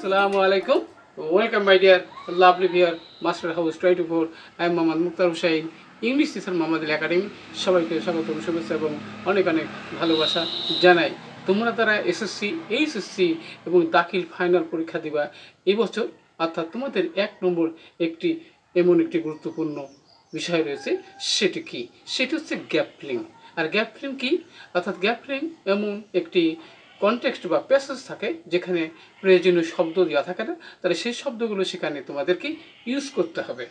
Assalamu alaikum. Welcome my dear lovely viewer, Master House 24. I am Mohammad Mukhtar Hussain, English teacher Mohammed Academy. সবাইকে স্বাগত শুভেচ্ছা এবং অনেক অনেক ভালোবাসা জানাই। তোমরা যারা এসএসসি, এইচএসসি এবং দাখিল ফাইনাল পরীক্ষা দিবা এই বছর, অর্থাৎ তোমাদের 1 নম্বর এমন একটি গুরুত্বপূর্ণ বিষয় রয়েছে। সেটি কি? সেটি হচ্ছে গ্যাপ ফিলিং। আর গ্যাপ ফিলিং কি? অর্থাৎ গ্যাপ ফিলিং এমন একটি কনটেক্সট বা প্যাসেজ থাকে যেখানে প্রয়োজনীয় শব্দ দেওয়া থাকে না, তাহলে সেই শব্দগুলো সেখানে তোমাদেরকে ইউজ করতে হবে।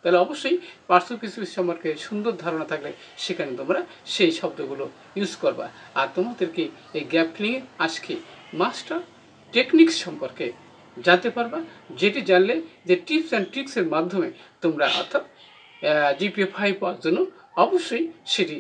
তাহলে অবশ্যই পার্শ্ব কিছু সম্পর্কে সুন্দর ধারণা থাকলে সেখানে তোমরা সেই শব্দগুলো ইউজ করবা। আর তোমাদেরকে এই গ্যাপ ফিলিংয়ে আজকে মাস্টার টেকনিক্স সম্পর্কে জানতে পারবা, যেটি জানলে যে টিপস অ্যান্ড ট্রিক্সের মাধ্যমে তোমরা অর্থাৎ জিপিএ 5 পাওয়ার জন্য অবশ্যই সেটি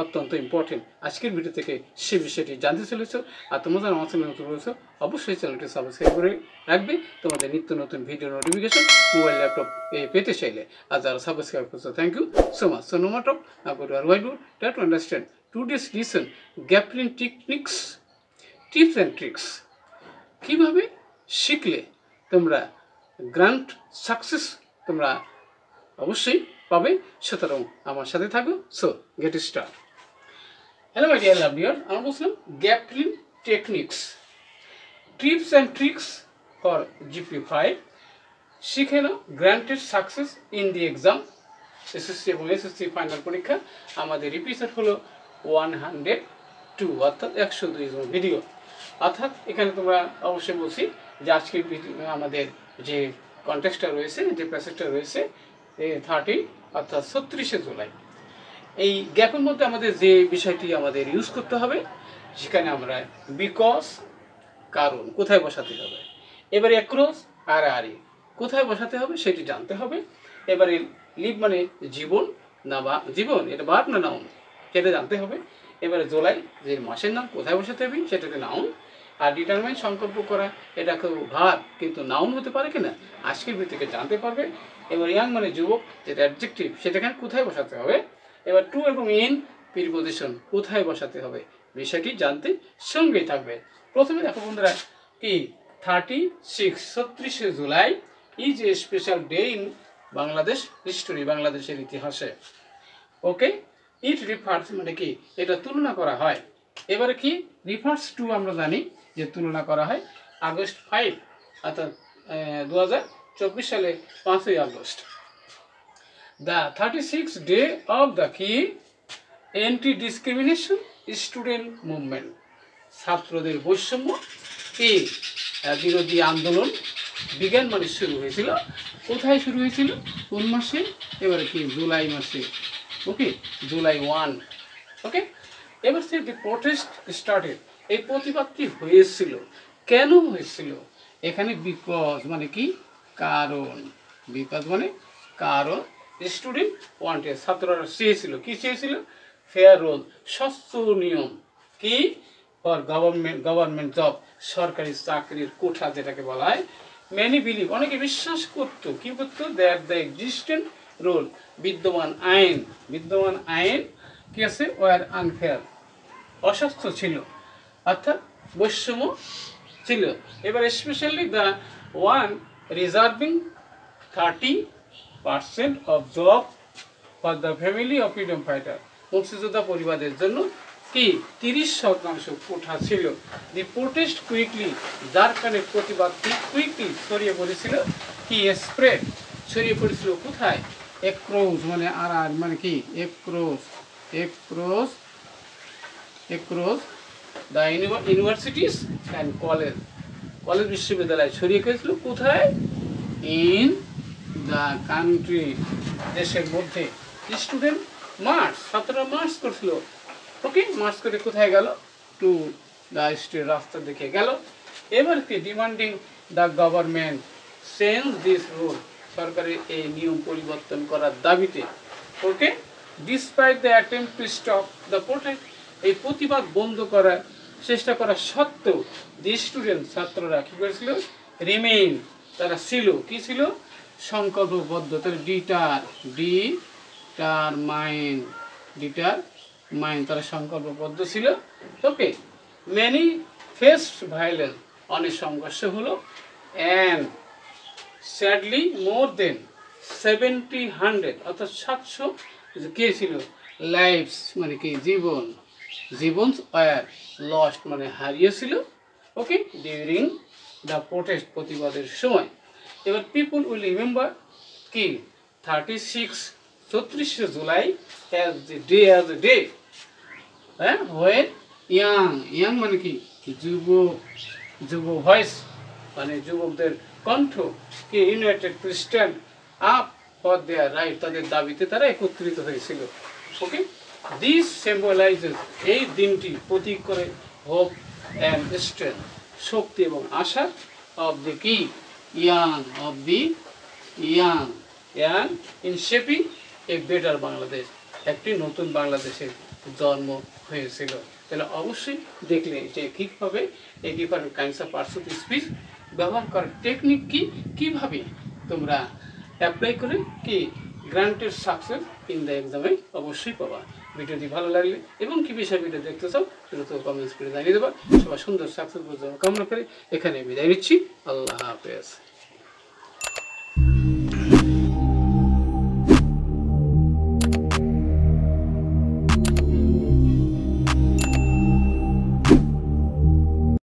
অত্যন্ত ইম্পর্টেন্ট। আজকের ভিডিও থেকে সে বিষয়টি জানতে চলেছো। আর তোমরা যারা আমার চ্যানেলে নতুন রয়েছো অবশ্যই চ্যানেলটি সাবস্ক্রাইব করে রাখবে তোমাদের নিত্য নতুন ভিডিও নোটিফিকেশন মোবাইল ল্যাপটপ পেতে চাইলে। আর যারা সাবস্ক্রাইব করছো thank you so much. So no matter now go to our white board try to understand today's lesson gap filling techniques, tips and tricks. কীভাবে শিখলে তোমরা গ্র্যান্ড সাকসেস তোমরা অবশ্যই পাবে। সুতরাং আমার সাথে থাকো। So get start. Hello my dear lovely viewer, আমরা বলছিলাম gap filling techniques, tips and tricks for GPA 5। শিখে নাও granted success in the exam. SSC এবং এসএসসি ফাইনাল পরীক্ষা। আমাদের এপিসোড হলো 102, অর্থাৎ 102 ভিডিও। অর্থাৎ এখানে তোমরা অবশ্যই বলছি যে আজকের আমাদের যে কনটেক্সটটা রয়েছে, যে প্যাসেজটা রয়েছে 30 অর্থাৎ 36শে জুলাই। এই গ্যাপের মধ্যে আমাদের যে বিষয়টি আমাদের ইউজ করতে হবে, সেখানে আমরা বিকজ কারণ কোথায় বসাতে হবে, এবারে অ্যাক্রস আর আরে কোথায় বসাতে হবে সেটি জানতে হবে। এবারে লিভ মানে জীবন না বা জীবন, এটা ভার্ব না নাউন সেটা জানতে হবে। এবারে জুলাই যে মাসের নাম কোথায় বসাতে হবে সেটাকে নাউন। আর ডিটারমাইন সংকল্প করা, এটা কেউ ভার্ব কিন্তু নাউন হতে পারে কিনা আজকের ভিত্তিকে জানতে পারবে। এবার ইয়াং মানে যুবক, যেটা অ্যাডজেক্টিভ সেটাকে কোথায় বসাতে হবে। এবার টু এবং ইন প্রিপোজিশন কোথায় বসাতে হবে বিষয়টি জানতে সঙ্গেই থাকবে। প্রথমে দেখো বন্ধুরা, কি 36 July is a special day in Bangladesh history, বাংলাদেশের ইতিহাসে। ওকে, ইট রিফার্স মানে কি, এটা তুলনা করা হয়। এবারে কি রিফার্স টু, আমরা জানি যে তুলনা করা হয় আগস্ট 5 অর্থাৎ 2024 সালে 5ই August. The 36th day of the key anti-discrimination student movement, ছাত্রদের বৈষম্য কি বিরোধী আন্দোলন বিজ্ঞান মানে শুরু হয়েছিল। কোথায় শুরু হয়েছিল, কোন মাসে? এবারে কি জুলাই মাসে। ওকে, জুলাই 1। ওকে, এবার সে দি প্রোটেস্ট স্টার্টেড, এই প্রতিবাদটি হয়েছিল। কেন হয়েছিল? এখানে বিকজ মানে কি কারণ, বিকজ মানে কারণ। স্টুডেন্ট ওয়ান্টেড, ছাত্ররা চেয়েছিল, কি চেয়েছিল? ফেয়ার রোল, স্বচ্ছ নিয়ম। কি? ফর গভর্নমেন্ট জব, সরকারি চাকরির কোঠা যেটাকে বলা হয়। মেনি বিলিভ, অনেকে বিশ্বাস করতো, কি করতো? দ্যাট দ্য এক্সিস্টেন্ট রোল, বিদ্যমান আইন কি আছে? ওয়ার আনফেয়ার, অস্বচ্ছ ছিল, অর্থাৎ বৈষম্য ছিল। এবার specially the one reserving 30% of job for the family of freedom fighter, মুক্তিযোদ্ধা পরিবারের জন্য কি 30% কোঠা ছিল। দি প্রোটেস্ট কুইকলি, যার কারণে প্রতিবাদটি কুইকলি ছড়িয়ে পড়েছিল। কি স্প্রেড, ছড়িয়ে পড়েছিল কোথায়? অ্যাক্রস মানে আর মানে কি across the universities and college বিশ্ববিদ্যালয় ছড়িয়ে গেছিল। কোথায়? ইন দ্য কান্ট্রি, দেশের মধ্যে। স্টুডেন্ট মার্চ, ছাত্ররা মার্চ করছিল। ওকে, মার্চ করে কোথায় গেল? টু দ্য স্ট্রিট, রাস্তার দিকে গেল। এবার কি demanding the government change this rule, সরকারের এই নিয়ম পরিবর্তন করার দাবিতে। Okay, despite the attempt to stop the protest, এই প্রতিবাদ বন্ধ করার চেষ্টা করা সত্ত্বেও দি স্টুডেন্ট, ছাত্ররা কী করেছিল? রিমেইন, তারা ছিল, কি ছিল? সংকল্পবদ্ধ। তাহলে ডিটারমাইন, তারা সংকল্পবদ্ধ ছিল। ওকে, মেনি ফেস ভায়োলেন্স, অনেক সংঘর্ষ হলো। and sadly more than 700 অর্থাৎ 700 কে ছিল লাইভস মানে কি জীবন জীবন আর লস্ট মানে হারিয়েছিল ওকে ডিউরিং দ্য প্রোটেস্ট প্রতিবাদের সময় এবার পিপল উইল রিমেম্বার কি 36 জুলাই অ্যাজ দ্য ডে হ্যাঁ ওয়েন ইয়াং মানে কি যুব ভয়েস মানে যুবকদের কণ্ঠ কি ইউনাইটেড খ্রিস্টান আপ ফর দেয়ার রাইট তাদের দাবিতে তারা একত্রিত হয়েছিল ওকে দিস সিম্বলাইজেস এই দিনটি প্রতীক করে হোপ অ্যান্ড স্ট্রেংথ শক্তি এবং আশা অফ দ্য কি young in shaping a better Bangladesh একটি নতুন বাংলাদেশের জন্ম হয়েছিল তাহলে অবশ্যই দেখলে যে কীভাবে এই different kinds of parts of speech ব্যবহার করার টেকনিক কীভাবে তোমরা অ্যাপ্লাই করে কি গ্রান্টেড সাকসেস ইন দ্য এক্সামে অবশ্যই পাবা ভিডিওটি ভালো লাগলে এবং কি বিষয় ভিডিও দেখতে চাও সেটা তো কমেন্টস করে জানিয়ে দেবা সবাই সুন্দর সাকসেস কামনা করে এখানে বিদায় নিচ্ছি আল্লাহ হাফেজ